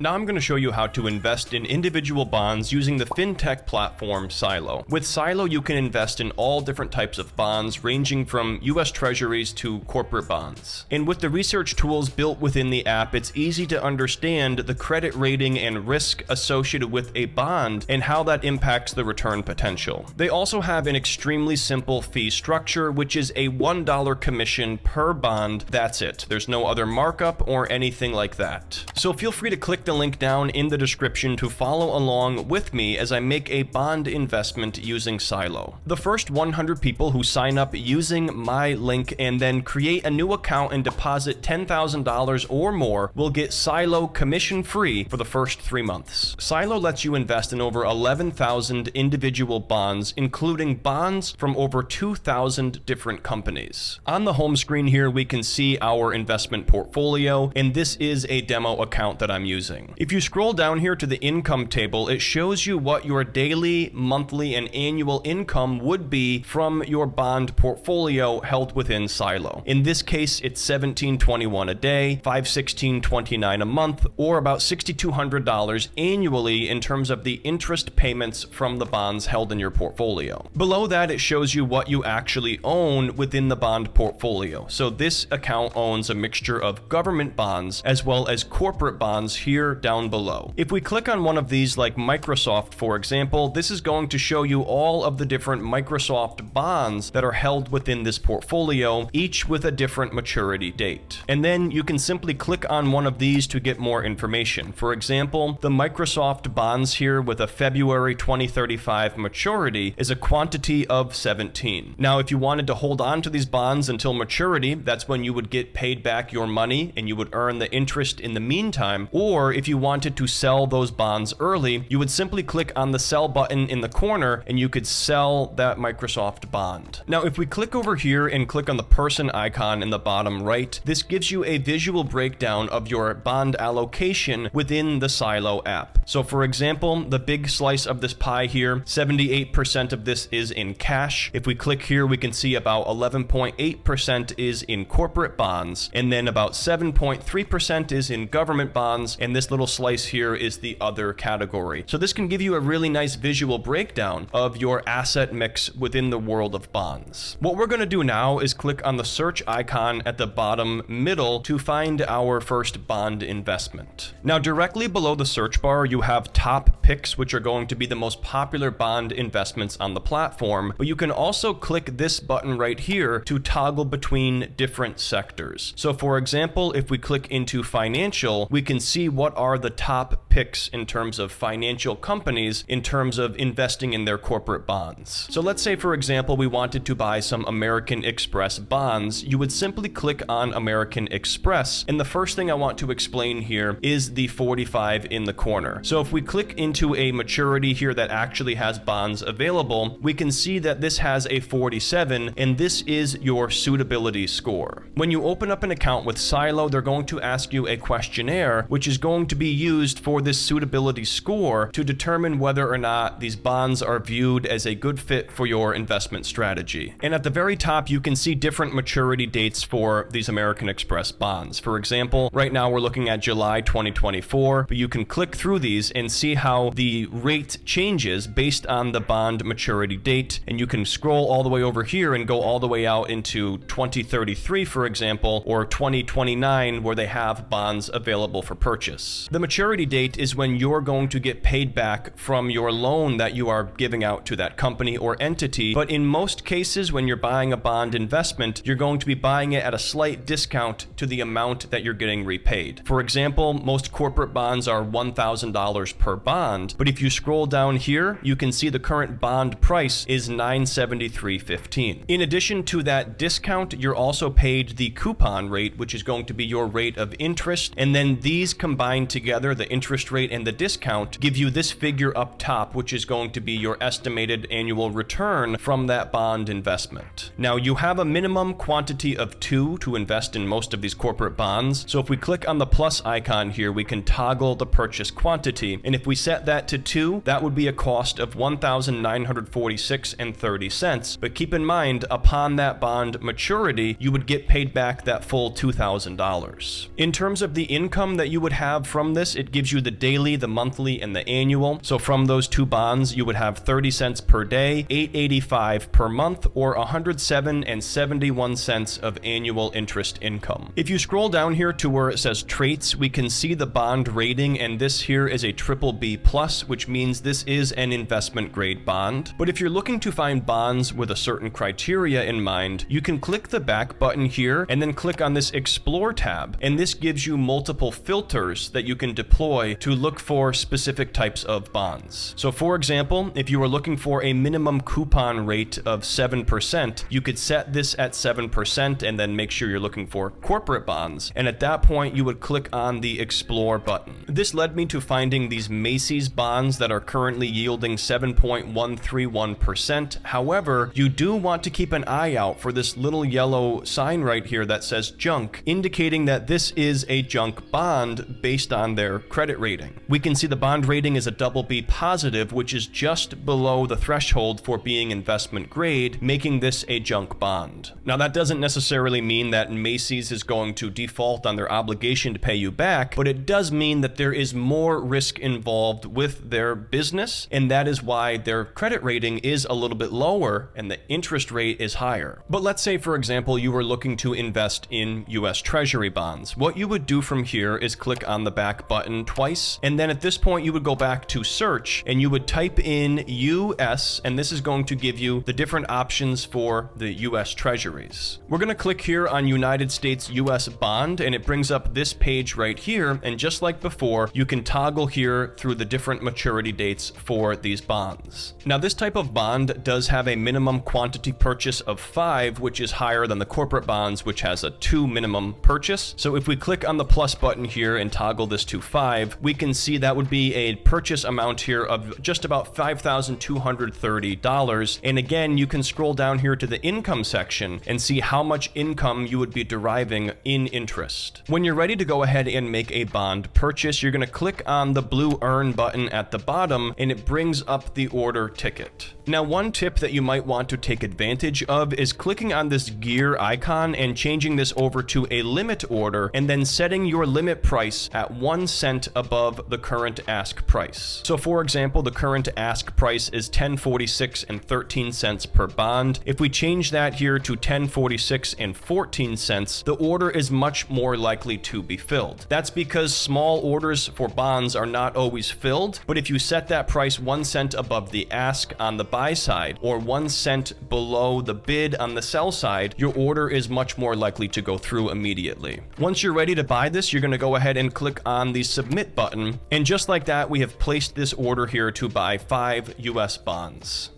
Now I'm going to show you how to invest in individual bonds using the fintech platform Silo. With Silo, you can invest in all different types of bonds, ranging from US Treasuries to corporate bonds. And with the research tools built within the app, it's easy to understand the credit rating and risk associated with a bond and how that impacts the return potential. They also have an extremely simple fee structure, which is a $1 commission per bond. That's it. There's no other markup or anything like that. So feel free to click the link down in the description to follow along with me as I make a bond investment using Silo. The first 100 people who sign up using my link and then create a new account and deposit $10,000 or more will get Silo commission free for the first 3 months. Silo lets you invest in over 11,000 individual bonds, including bonds from over 2,000 different companies. On the home screen here, we can see our investment portfolio, and this is a demo account that I'm using. If you scroll down here to the income table, it shows you what your daily, monthly, and annual income would be from your bond portfolio held within Silo. In this case, it's $17.21 a day, $516.29 a month, or about $6,200 annually in terms of the interest payments from the bonds held in your portfolio. Below that, it shows you what you actually own within the bond portfolio. So this account owns a mixture of government bonds as well as corporate bonds here down below. If we click on one of these, like Microsoft, for example, this is going to show you all of the different Microsoft bonds that are held within this portfolio, each with a different maturity date. And then you can simply click on one of these to get more information. For example, the Microsoft bonds here with a February 2035 maturity is a quantity of 17. Now, if you wanted to hold on to these bonds until maturity, that's when you would get paid back your money and you would earn the interest in the meantime. Or if you wanted to sell those bonds early, you would simply click on the sell button in the corner and you could sell that Microsoft bond. Now, if we click over here and click on the person icon in the bottom right, this gives you a visual breakdown of your bond allocation within the Silo app. So for example, the big slice of this pie here, 78% of this is in cash. If we click here, we can see about 11.8% is in corporate bonds, and then about 7.3% is in government bonds, and this little slice here is the other category. So this can give you a really nice visual breakdown of your asset mix within the world of bonds. What we're going to do now is click on the search icon at the bottom middle to find our first bond investment. Now, directly below the search bar, you have top picks, which are going to be the most popular bond investments on the platform, but you can also click this button right here to toggle between different sectors. So for example, if we click into financial, we can see what are the top picks in terms of financial companies in terms of investing in their corporate bonds. So let's say, for example, we wanted to buy some American Express bonds. You would simply click on American Express, and the first thing I want to explain here is the 45 in the corner. So if we click into a maturity here that actually has bonds available, we can see that this has a 47, and this is your suitability score. When you open up an account with Silo, they're going to ask you a questionnaire, which is going to be used for this suitability score to determine whether or not these bonds are viewed as a good fit for your investment strategy. And at the very top, you can see different maturity dates for these American Express bonds. For example, right now we're looking at July 2024, but you can click through these and see how the rate changes based on the bond maturity date. And you can scroll all the way over here and go all the way out into 2033, for example, or 2029, where they have bonds available for purchase. The maturity date is when you're going to get paid back from your loan that you are giving out to that company or entity. But in most cases, when you're buying a bond investment, you're going to be buying it at a slight discount to the amount that you're getting repaid. For example, most corporate bonds are $1,000 per bond, but if you scroll down here, you can see the current bond price is $973.15. In addition to that discount, you're also paid the coupon rate, which is going to be your rate of interest, and then these combined together, the interest rate and the discount, give you this figure up top, which is going to be your estimated annual return from that bond investment. Now, you have a minimum quantity of 2 to invest in most of these corporate bonds. So if we click on the plus icon here, we can toggle the purchase quantity. And if we set that to 2, that would be a cost of $1,946.30. But keep in mind, upon that bond maturity, you would get paid back that full $2,000. In terms of the income that you would have have from this, it gives you the daily, the monthly, and the annual. So from those two bonds, you would have 30 cents per day, $8.85 per month, or 107.71 cents of annual interest income. If you scroll down here to where it says traits, we can see the bond rating, and this here is a BBB+, which means this is an investment grade bond. But if you're looking to find bonds with a certain criteria in mind, you can click the back button here and then click on this Explore tab, and this gives you multiple filters that you can deploy to look for specific types of bonds. So for example, if you were looking for a minimum coupon rate of 7%, you could set this at 7% and then make sure you're looking for corporate bonds, and at that point you would click on the Explore button. This led me to finding these Macy's bonds that are currently yielding 7.131%. However, you do want to keep an eye out for this little yellow sign right here that says junk, indicating that this is a junk bond based on their credit rating. We can see the bond rating is a BB+, which is just below the threshold for being investment grade, making this a junk bond. Now that doesn't necessarily mean that Macy's is going to default on their obligation to pay you back, but it does mean that there is more risk involved with their business, and that is why their credit rating is a little bit lower and the interest rate is higher. But let's say, for example, you were looking to invest in US Treasury bonds. What you would do from here is click on the back button twice, and then at this point you would go back to search and you would type in US, and this is going to give you the different options for the US Treasuries. We're going to click here on United States US bond, and it brings up this page right here, and just like before, you can toggle here through the different maturity dates for these bonds. Now this type of bond does have a minimum quantity purchase of 5, which is higher than the corporate bonds, which has a 2 minimum purchase. So if we click on the plus button here and toggle this to 5, we can see that would be a purchase amount here of just about $5,230. And again, you can scroll down here to the income section and see how much income you would be deriving in interest. When you're ready to go ahead and make a bond purchase, you're going to click on the blue earn button at the bottom, and it brings up the order ticket. Now, one tip that you might want to take advantage of is clicking on this gear icon and changing this over to a limit order, and then setting your limit price at 1 cent above the current ask price. So for example, the current ask price is $10.46 per bond. If we change that here to $10.46, the order is much more likely to be filled. That's because small orders for bonds are not always filled, but if you set that price 1 cent above the ask on the buy side or 1 cent below the bid on the sell side, your order is much more likely to go through immediately. Once you're ready to buy this, you're going to go ahead and click on the submit button, and just like that, we have placed this order here to buy 5 US bonds.